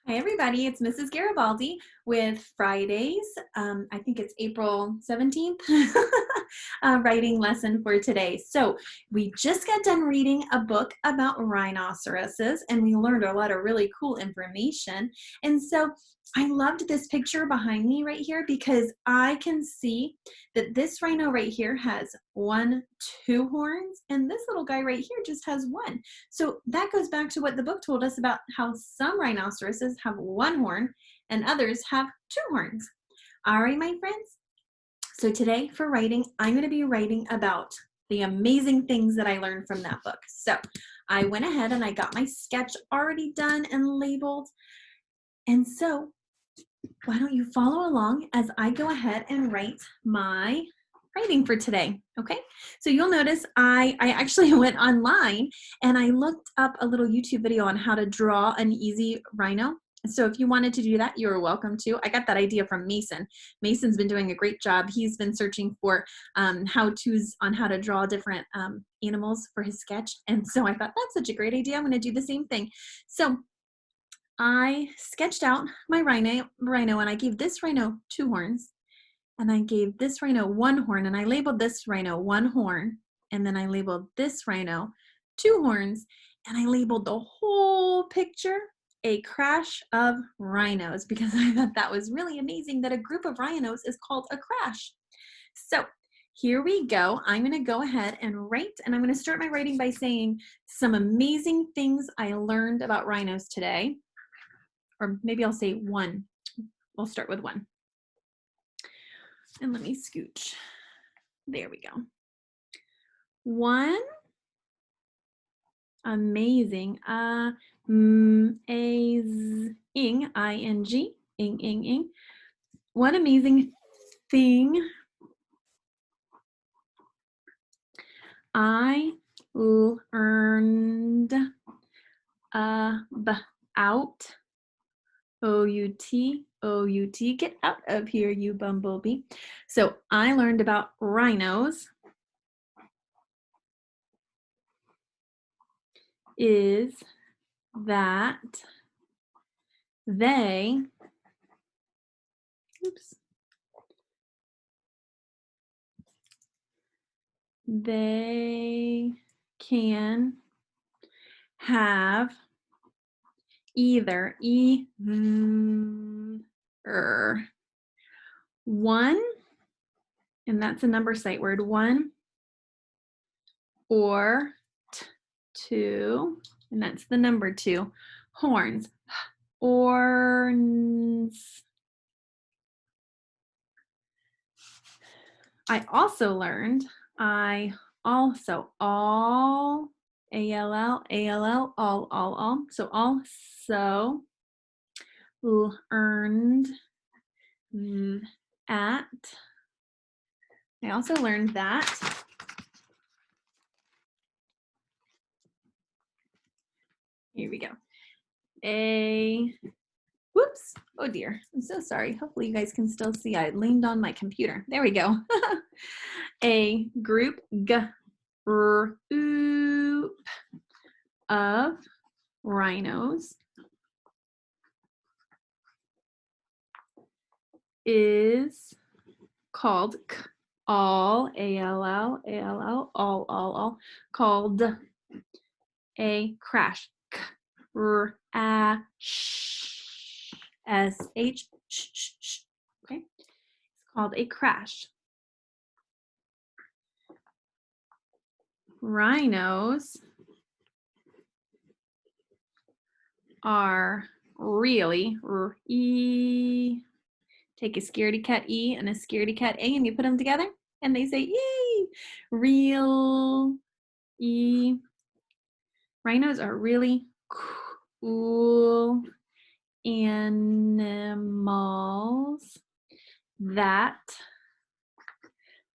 Hi everybody, it's Mrs. Garibaldi with Fridays. I think it's April 17th writing lesson for today. So we just got done reading a book about rhinoceroses and we learned a lot of really cool information. And so I loved this picture behind me right here because I can see that this rhino right here has two horns, and this little guy right here just has one. So that goes back to what the book told us about how some rhinoceroses have one horn and others have two horns. All right, my friends. So today for writing, I'm going to be writing about the amazing things that I learned from that book. So I went ahead and I got my sketch already done and labeled. And so why don't you follow along as I go ahead and write my writing for today, okay? So you'll notice I actually went online and I looked up a little YouTube video on how to draw an easy rhino. So if you wanted to do that, you're welcome to. I got that idea from Mason. Mason's been doing a great job. He's been searching for how-tos on how to draw different animals for his sketch. And so I thought, that's such a great idea. I'm gonna do the same thing. So I sketched out my rhino and I gave this rhino two horns, and I gave this rhino one horn, and I labeled this rhino one horn, and then I labeled this rhino two horns, and I labeled the whole picture a crash of rhinos because I thought that was really amazing that a group of rhinos is called a crash. So here we go. I'm going to go ahead and write, and I'm going to start my writing by saying some amazing things I learned about rhinos today. Or maybe I'll say one. We'll start with one. And let me scooch. There we go. One amazing, ing. One amazing thing I learned about O-U-T, get out of here, you bumblebee. So I learned about rhinos is that they, they can have either one, and that's a number sight word, one, or two, and that's the number two, horns, horns. I also learned, all, A-L-L, all. So also learned that. I also learned that here we go. Whoops, oh dear, I'm so sorry. Hopefully you guys can still see. I leaned on my computer. There we go. A group of rhinos is called all, A-L-L, all, called a crash, S-H, okay? It's called a crash. Rhinos are really, take a scaredy cat E and a scaredy cat A and you put them together and they say, yay, real E. Rhinos are really cool animals that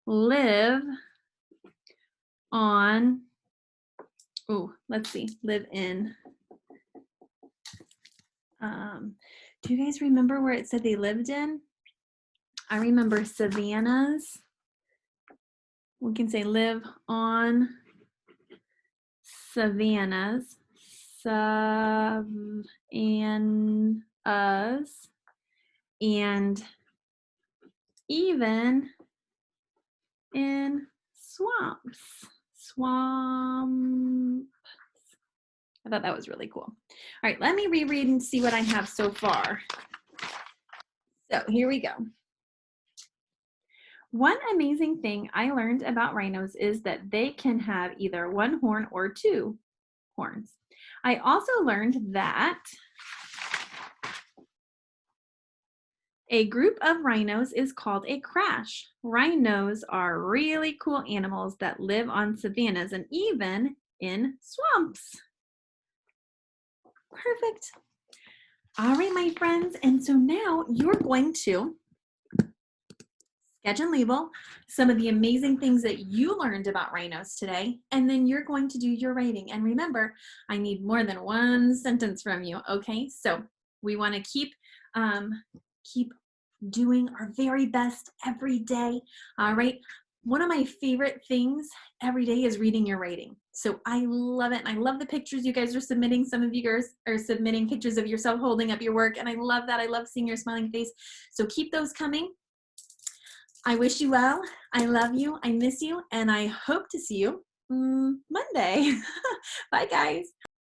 live on, let's see, live in, do you guys remember where it said they lived in? I remember savannas. We can say live on savannas, us, and even in swamps. Swamp. I thought that was really cool. All right, let me reread and see what I have so far. So here we go. One amazing thing I learned about rhinos is that they can have either one horn or two horns. I also learned that a group of rhinos is called a crash. Rhinos are really cool animals that live on savannas and even in swamps. Perfect. All right, my friends. And so now you're going to sketch and label some of the amazing things that you learned about rhinos today, and then you're going to do your writing. And remember, I need more than one sentence from you, okay? So we want to keep doing our very best every day, all right? One of my favorite things every day is reading your writing. So I love it, and I love the pictures you guys are submitting. Some of you guys are submitting pictures of yourself holding up your work, and I love that. I love seeing your smiling face. So keep those coming. I wish you well. I love you. I miss you. And I hope to see you Monday. Bye, guys.